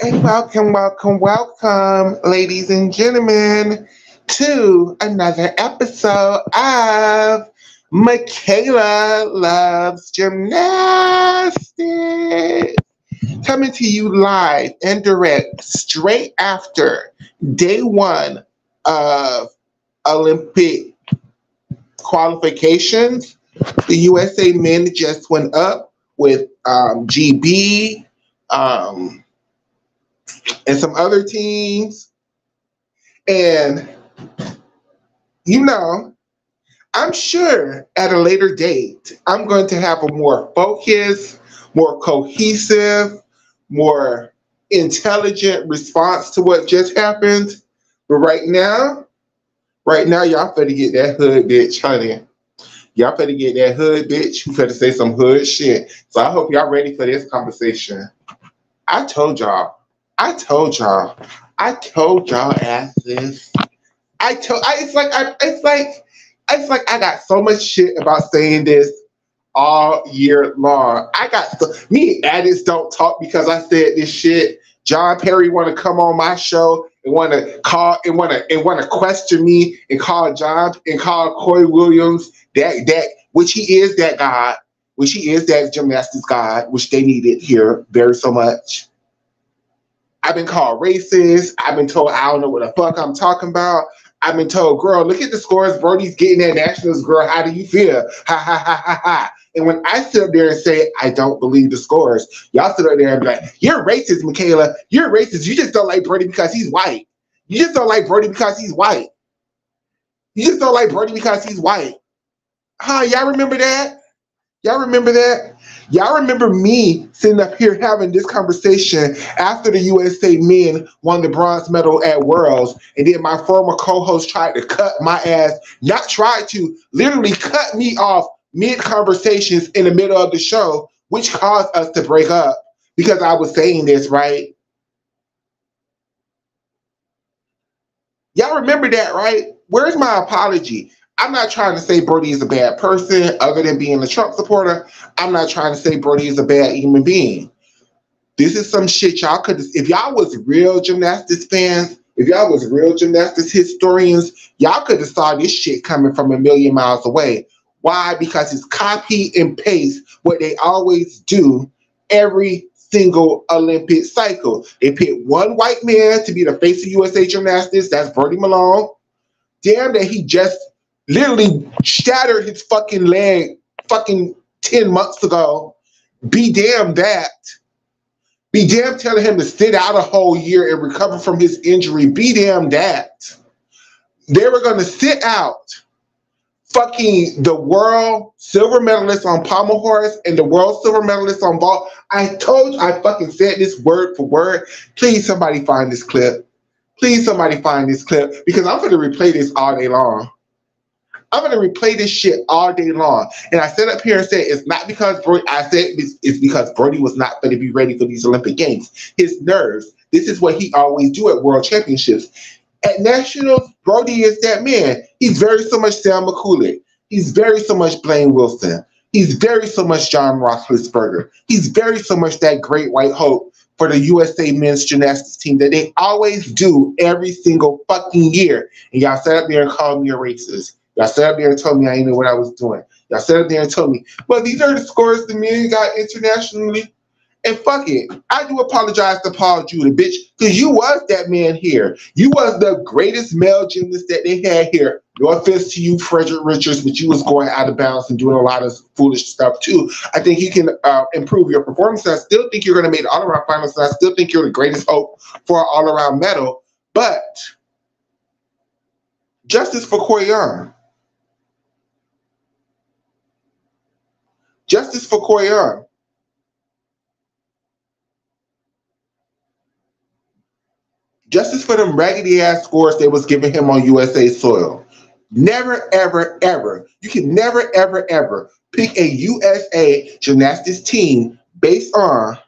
And welcome, welcome, welcome, ladies and gentlemen, to another episode of Makayla Loves Gymnastics. Coming to you live and direct straight after day one of Olympic qualifications. The USA men just went up with GB. And some other teams. And, you know, I'm sure at a later date, I'm going to have a more focused, more cohesive, more intelligent response to what just happened. But right now, y'all better get that hood bitch, honey. Y'all better get that hood bitch. You better say some hood shit. So I hope y'all ready for this conversation. I told y'all. I told y'all. I told y'all asses. It's like I got so much shit about saying this all year long. Me and Addis don't talk because I said this shit. John Perry want to come on my show and want to call and want to question me and call Khoi Williams that which he is that God, which he is that gymnastics God, which they needed here very so much. I've been called racist. I've been told I don't know what the fuck I'm talking about. I've been told, girl, look at the scores. Brody's getting that nationals, girl. How do you feel? Ha ha ha ha ha. And when I sit up there and say I don't believe the scores, y'all sit up there and be like, you're racist, Makayla. You're racist. You just don't like Brody because he's white. You just don't like Brody because he's white. You just don't like Brody because he's white. Huh? Y'all remember that? Y'all remember that? Y'all remember me sitting up here having this conversation after the USA men won the bronze medal at Worlds, and then my former co-host tried to cut my ass, not tried to, literally cut me off mid-conversations in the middle of the show, which caused us to break up because I was saying this, right? Y'all remember that, right? Where's my apology? I'm not trying to say Brody is a bad person other than being a Trump supporter. I'm not trying to say Brody is a bad human being. This is some shit y'all could, if y'all was real gymnastics fans, if y'all was real gymnastics historians, y'all could have saw this shit coming from a million miles away. Why? Because it's copy and paste what they always do every single Olympic cycle. They pick one white man to be the face of USA Gymnastics. That's Brody Malone. Damn that he just literally shattered his fucking leg fucking 10 months ago. Be damn that. Be damn telling him to sit out a whole year and recover from his injury. Be damn that. They were going to sit out fucking the world silver medalist on pommel horse and the world silver medalist on vault. I fucking said this word for word. Please somebody find this clip. Please somebody find this clip because I'm going to replay this all day long. I'm going to replay this shit all day long. And I sat up here and said, it's not because Brody, I said it's because Brody was not going to be ready for these Olympic Games. His nerves. This is what he always do at World Championships. At Nationals, Brody is that man. He's very so much Sam McCooley. He's very so much Blaine Wilson. He's very so much John Roethlisberger. He's very so much that great white hope for the USA men's gymnastics team that they always do every single fucking year. And y'all sat up there and called me a racist. Y'all sat up there and told me I didn't know what I was doing. Y'all sat up there and told me, well, these are the scores the men got internationally. And fuck it. I do apologize to Paul Judah, bitch, because you was that man here. You was the greatest male gymnast that they had here. No offense to you, Frederick Richards, but you was going out of bounds and doing a lot of foolish stuff too. I think you can improve your performance. I still think you're going to make the all-around finals. And I still think you're the greatest hope for an all-around medal. But justice for Khoi. Justice for Khoi. Justice for them raggedy ass scores they was giving him on USA soil. Never, ever, ever. You can never, ever, ever pick a USA gymnastics team based on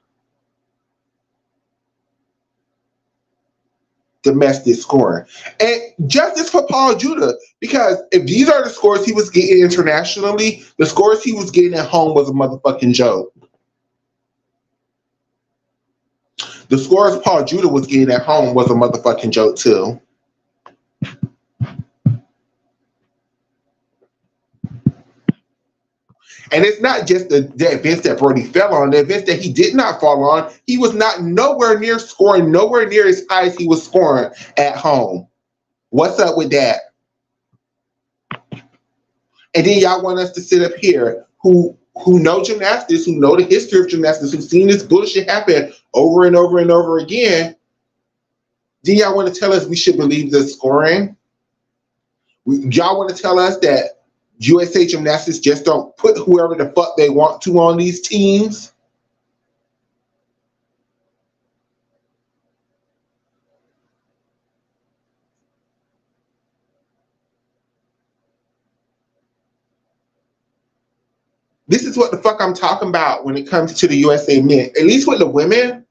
domestic scoring. And justice for Paul Judah, because if these are the scores he was getting internationally, the scores he was getting at home was a motherfucking joke. The scores Paul Judah was getting at home was a motherfucking joke too. And it's not just the events that Brody fell on, the events that he did not fall on. He was not nowhere near scoring, nowhere near as high as he was scoring at home. What's up with that? And then y'all want us to sit up here who know gymnastics, who know the history of gymnastics, who've seen this bullshit happen over and over and over again. Then y'all want to tell us we should believe the scoring? Y'all want to tell us that USA Gymnastics just don't put whoever the fuck they want to on these teams? This is what the fuck I'm talking about when it comes to the USA men. At least with the women,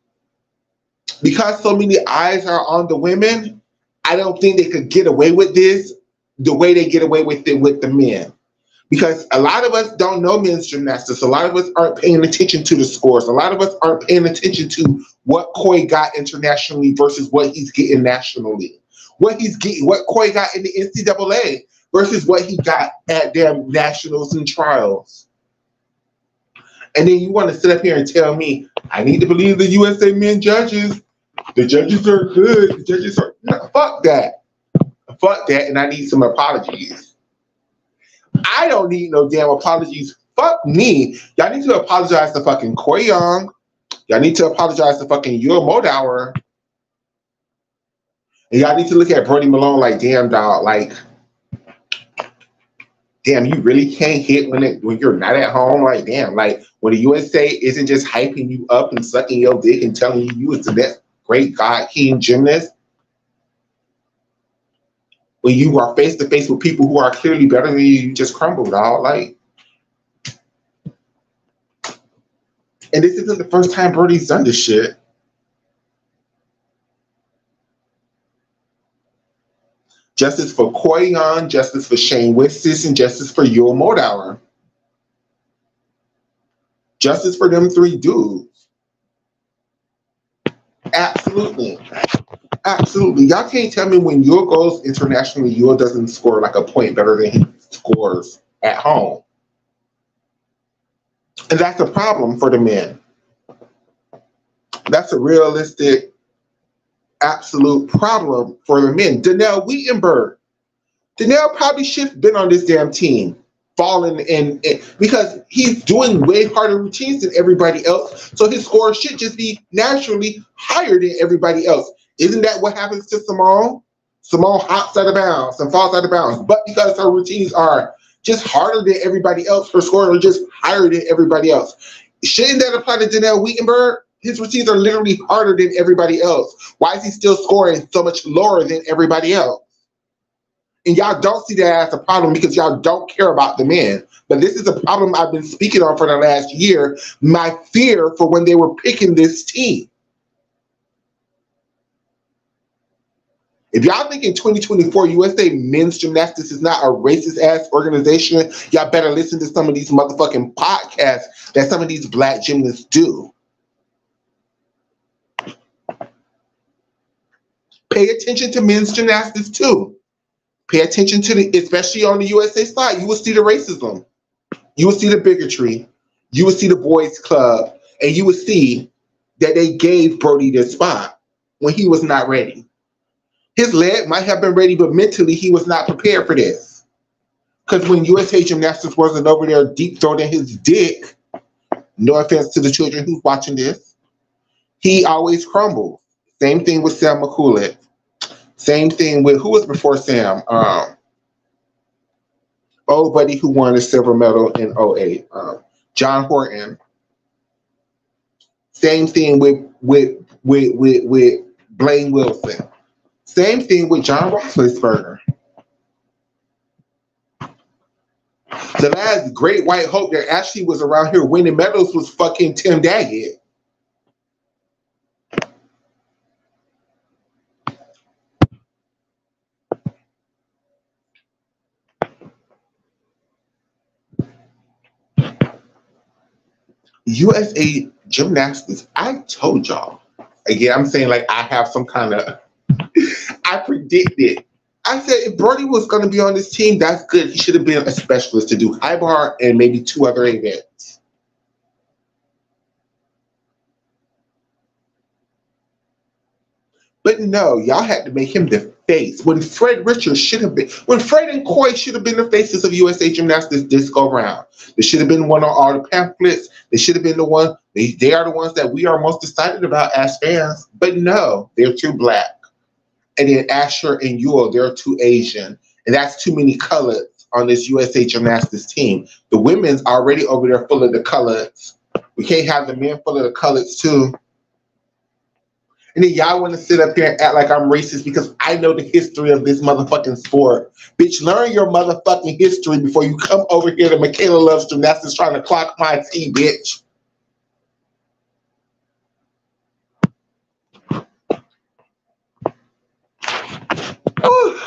because so many eyes are on the women, I don't think they could get away with this the way they get away with it with the men. Because a lot of us don't know men's gymnastics. A lot of us aren't paying attention to the scores. A lot of us aren't paying attention to what Khoi got internationally versus what he's getting nationally. What Khoi got in the NCAA versus what he got at their nationals and trials. And then you want to sit up here and tell me, I need to believe the USA men judges. The judges are good. The judges are, no, fuck that. Fuck that, and I need some apologies. I don't need no damn apologies. Fuck me. Y'all need to apologize to fucking Khoi Young. Y'all need to apologize to fucking Yul Modower. And y'all need to look at Brody Malone like, damn, dog, like, damn, you really can't hit when you're not at home. Like, damn, like when the USA isn't just hyping you up and sucking your dick and telling you you is the next great God King gymnast. When you are face to face with people who are clearly better than you, you just crumble, dog. Like, and this isn't the first time Brody's done this shit. Justice for Khoi Young, justice for Shane Wistis, and justice for Yul Modower. Justice for them three dudes. Absolutely. Absolutely. Y'all can't tell me when Yul goes internationally, Yul doesn't score like a point better than he scores at home. And that's a problem for the men. That's a realistic, absolute problem for the men. Donnell Wittenberg. Donnell probably should have been on this damn team. Falling in because he's doing way harder routines than everybody else. So his score should just be naturally higher than everybody else. Isn't that what happens to Simone? Simone hops out of bounds and falls out of bounds. But because her routines are just harder than everybody else, her scores are just higher than everybody else. Shouldn't that apply to Donnell Wittenberg? His routines are literally harder than everybody else. Why is he still scoring so much lower than everybody else? And y'all don't see that as a problem because y'all don't care about the men. But this is a problem I've been speaking on for the last year. My fear for when they were picking this team. If y'all think in 2024 USA Men's Gymnastics is not a racist-ass organization, y'all better listen to some of these motherfucking podcasts that some of these black gymnasts do. Pay attention to men's gymnastics too. Pay attention to the, especially on the USA side, you will see the racism. You will see the bigotry. You will see the boys club. And you will see that they gave Brody this spot when he was not ready. His leg might have been ready, but mentally he was not prepared for this. Because when USA Gymnastics wasn't over there deep throating his dick, no offense to the children who's watching this, he always crumbled. Same thing with Sam McCoolett. Same thing with, who was before Sam? Old buddy who won the silver medal in 08. John Horton. Same thing with Blaine Wilson. Same thing with John Roethlisberger. The last great white hope that actually was around here winning medals was fucking Tim Daggett. USA Gymnastics, I told y'all, Again, I'm saying like I have some kind of, I predicted. I said if Brody was going to be on this team, that's good. He should have been a specialist to do high bar and maybe 2 other events. But no, y'all had to make him the face when Fred Richards should have been, when Fred and Khoi should have been the faces of USA Gymnastics this go round. They should have been one on all the pamphlets. They should have been the one, they are the ones that we are most excited about as fans. But no, they're too black. And then Asher and Yule, they're too Asian. And that's too many colors on this USA Gymnastics team. The women's already over there full of the colors. We can't have the men full of the colors too. And then y'all want to sit up here and act like I'm racist because I know the history of this motherfucking sport. Bitch, learn your motherfucking history before you come over here to Makayla Loves Gymnastics trying to clock my tea, bitch.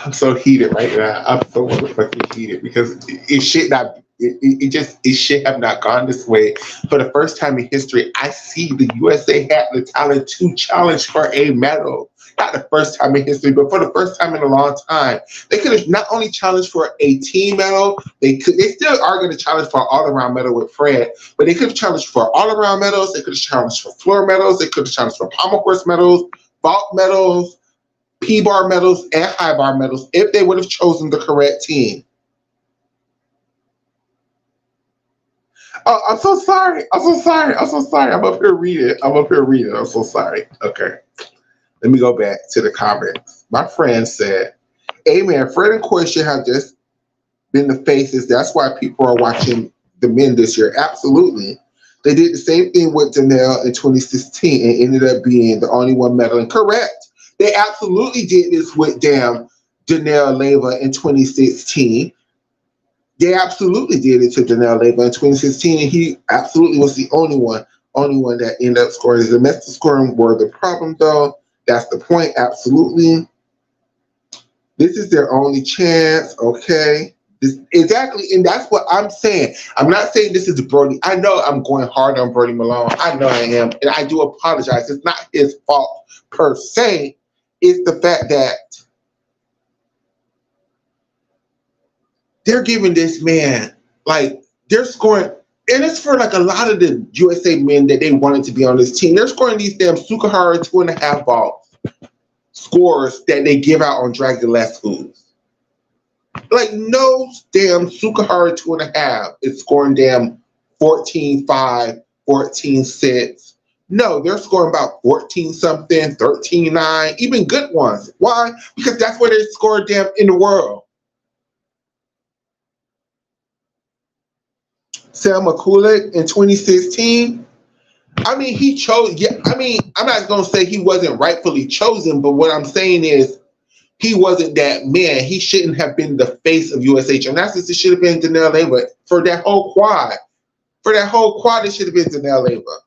I'm so heated right now. I'm so motherfucking heated because it should not. It should have not gone this way. For the first time in history, I see the USA had the talent to challenge for a medal. Not the first time in history, but for the first time in a long time. They could have not only challenged for a team medal, they still are going to challenge for an all-around medal with Fred, but they could have challenged for all-around medals, they could have challenged for floor medals, they could have challenged for pommel horse medals, vault medals, P-bar medals, and high bar medals if they would have chosen the correct team. Oh, I'm so sorry. I'm so sorry. I'm so sorry. I'm up here reading. I'm so sorry. Okay. Let me go back to the comments. My friend said, "Amen. Fred and Khoi should have just been the faces. That's why people are watching the men this year." Absolutely. They did the same thing with Danelle in 2016 and ended up being the only one medaling. Correct. They absolutely did this with damn Danelle Leyva in 2016. They absolutely did it to Danelle Leyva in 2016, and he absolutely was the only one that ended up scoring. The domestic scoring were the problem, though. That's the point. Absolutely. This is their only chance. Okay. Exactly, and that's what I'm saying. I'm not saying this is Brody. I know I'm going hard on Brody Malone. I know I am, and I do apologize. It's not his fault per se. It's the fact that they're giving this man, like, they're scoring, and it's for like a lot of the USA men that they wanted to be on this team. They're scoring these damn Sukahara 2.5 balls scores that they give out on Drag the Less Foods. Like, no damn Sukahara 2.5 is scoring damn 14-5, 14-6. No, they're scoring about 14-something, 13-9, even good ones. Why? Because that's where they score damn in the world. Sam McCulloch in 2016, I mean, he chose, yeah, I mean, I'm not going to say he wasn't rightfully chosen, but what I'm saying is he wasn't that man. He shouldn't have been the face of USA Gymnastics. It should have been Danelle Leyva. For that whole quad, it should have been Danelle Leyva.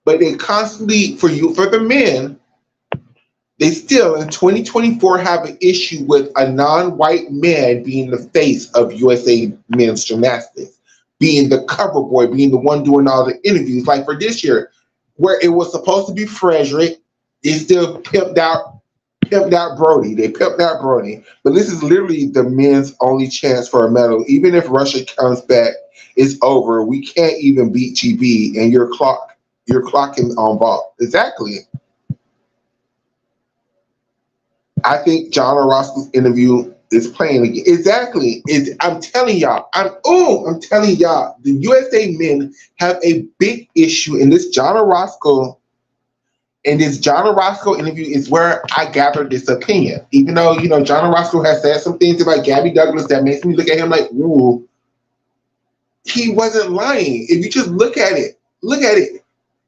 But they constantly, for the men, they still in 2024 have an issue with a non-white man being the face of USA men's gymnastics, being the cover boy, being the one doing all the interviews. Like for this year, where it was supposed to be Frederick, they still pimped out Brody. They pimped out Brody. But this is literally the men's only chance for a medal. Even if Russia comes back, it's over. We can't even beat GB, and you're clocking on ball. Exactly. I think John Orozco's interview is playing again. Exactly. I'm telling y'all, the USA men have a big issue in this John Orozco. And this John Orozco interview is where I gathered this opinion. Even though, John Orozco has said some things about Gabby Douglas that makes me look at him like, ooh, he wasn't lying. If you just look at it.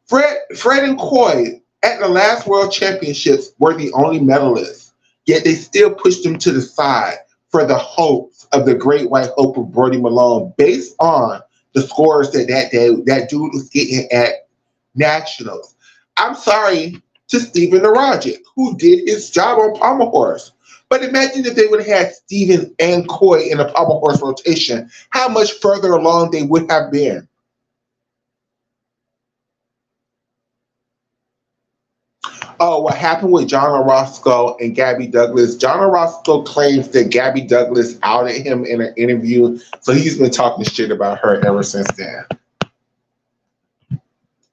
Fred and Khoi at the last World Championships were the only medalists. Yet they still pushed him to the side for the hopes of the great white hope of Brody Malone based on the scores that dude was getting at nationals. I'm sorry to Steven Narajic, who did his job on pommel horse. But imagine if they would have had Steven and Khoi in a pommel horse rotation, how much further along they would have been. Oh, what happened with John Orozco and Gabby Douglas? John Orozco claims that Gabby Douglas outed him in an interview, so he's been talking shit about her ever since then.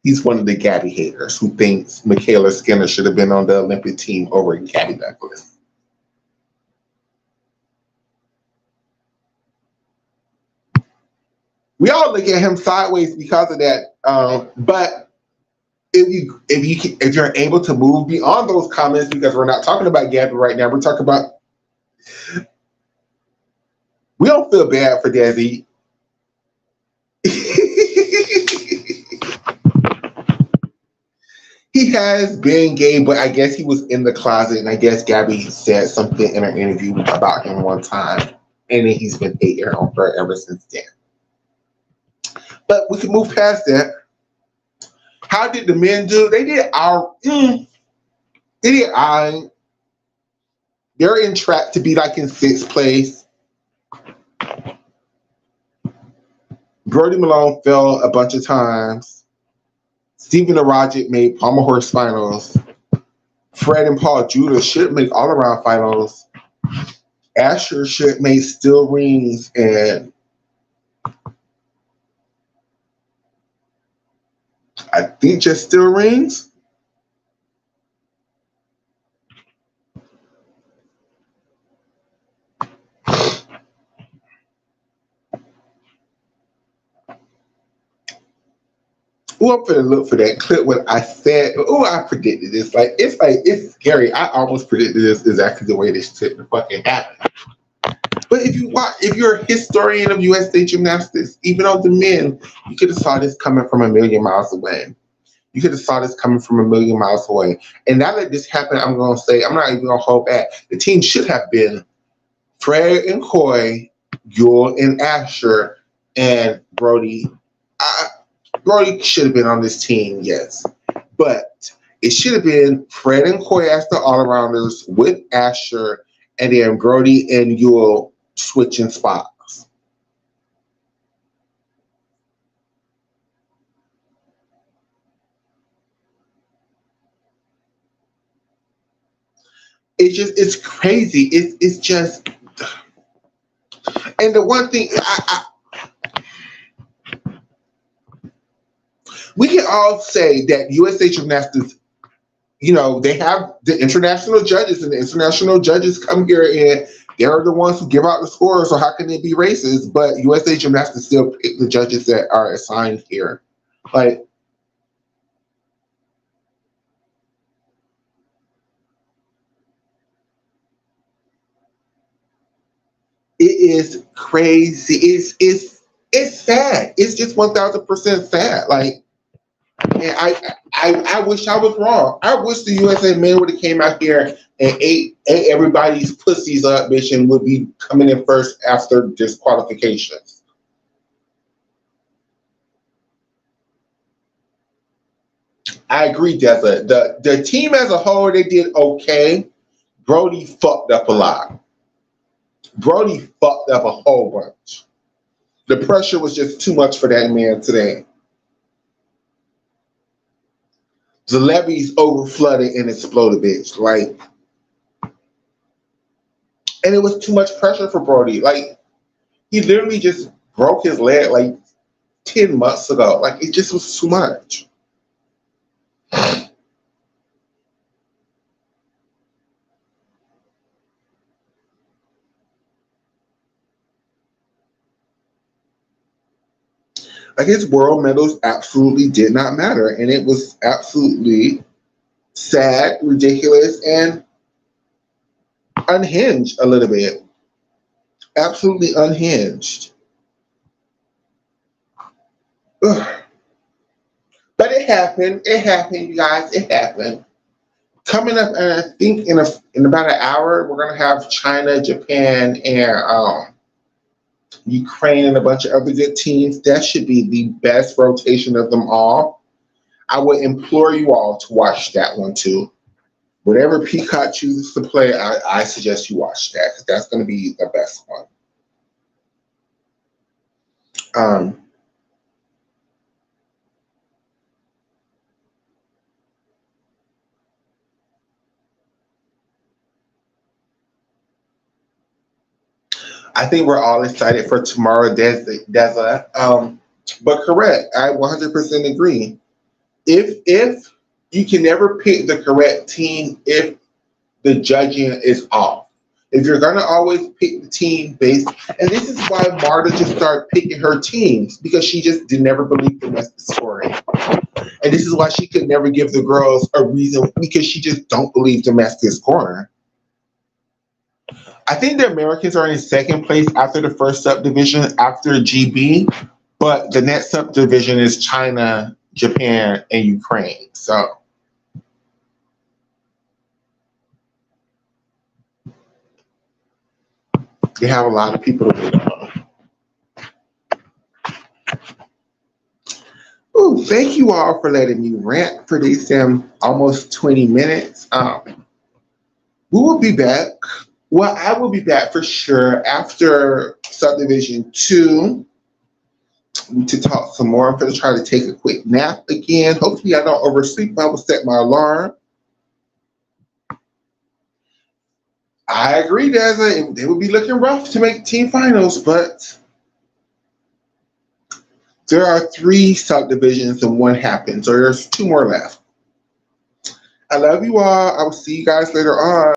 He's one of the Gabby haters who thinks Makayla Skinner should have been on the Olympic team over Gabby Douglas. We all look at him sideways because of that. But if you're able to move beyond those comments, because we're not talking about Gabby right now, we're talking about, we don't feel bad for Desi. He has been gay, but I guess he was in the closet, and I guess Gabby said something in an interview about him one time, and then he's been hating on her ever since then. But we can move past that. How did the men do? They did they're in track to be like in sixth place. Brody Malone fell a bunch of times. Stephen Arajic made Palmer Horse finals. Fred and Paul Judah should make all around finals. Asher should make steel rings, and I think just steel rings. Oh, I'm gonna look for that clip when I said, oh, I predicted this. It's scary. I almost predicted this exactly the way this shit fucking happened. But if you're a historian of USA Gymnastics, even on the men, you could have saw this coming from a million miles away. You could have saw this coming from a million miles away. And now that this happened, I'm gonna say, I'm not even gonna hold back. The team should have been Fred and Khoi, Yule and Asher, and Brody. Brody should have been on this team, yes. But it should have been Fred and Khoi as the all-arounders with Asher, and then Brody and Yule switching spots. It's crazy. It's just, and the one thing we can all say that USA Gymnastics, they have the international judges, and the international judges come here and they're the ones who give out the scores, so how can they be racist? But USA Gymnastics still pick the judges that are assigned here. Like, it is crazy. It's sad. It's just 1000% sad. Like, and I wish I was wrong. I wish the USA men would have came out here and ate everybody's pussies up, bitch, and would be coming in first after disqualifications. I agree, Deza. The team as a whole, they did okay. Brody fucked up a lot. Brody fucked up a whole bunch. The pressure was just too much for that man today. The levees overflooded and exploded, bitch. Like, and it was too much pressure for Brody. Like, he literally just broke his leg like 10 months ago. Like, it just was too much. Like, his world medals absolutely did not matter. And it was absolutely sad, ridiculous, and unhinged a little bit. Absolutely unhinged. Ugh. But it happened. It happened, you guys. It happened. Coming up, and I think in about an hour, we're gonna have China, Japan, and Ukraine, and a bunch of other good teams. That should be the best rotation of them all. I would implore you all to watch that one too. Whatever Peacock chooses to play, I suggest you watch that, because that's going to be the best one. Um, I think we're all excited for tomorrow, Deza. But correct, I 100% agree. If you can never pick the correct team if the judging is off. If you're gonna always pick the team based, and this is why Marta just started picking her teams because she just did never believe the rest of the story. And this is why she could never give the girls a reason because she just don't believe domestic scoring. I think the Americans are in second place after the first subdivision after GB, but the next subdivision is China, Japan, and Ukraine. So they have a lot of people to wait on. Ooh, thank you all for letting me rant for these almost 20 minutes. We will be back. Well, I will be back for sure after Subdivision 2 to talk some more. I'm going to try to take a quick nap again. Hopefully I don't oversleep. I will set my alarm. I agree, Deza. They would be looking rough to make team finals, but there are 3 subdivisions and 1 happened, so there's 2 more left. I love you all. I will see you guys later on.